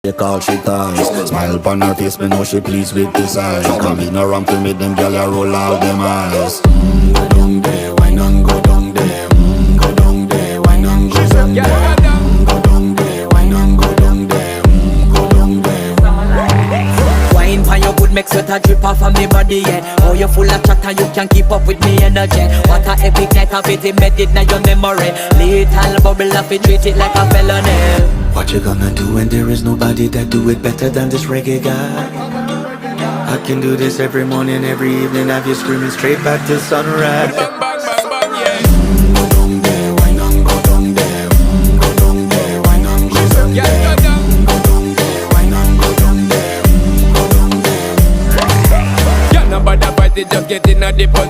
They call she ties. Smile upon her face, me know she pleased with this eyes. Come in around to me, them gyal a roll out them eyes. Go down there, why not go down there? Go down there, why not go down there? Go down there, why not go down there? Go down there. Wine pan your good, make sweat a drip off of me body, yeah. Oh, you full of chatter, you can't keep up with me energy. What a epic night of it, embedded in your memory. Little bubble of it, treat it like a felony. What you gonna do when there is nobody that do it better than this reggae guy? I can do this every morning, every evening, have you screaming straight back to sunrise. Bang, bang, bang, bang, yeah. Go down there, why not go down there? Go down there, why not go down Yeah, there? go down. Go down there, why not go down there? Go down there. Yeah, nobody fight it, just get in a the position.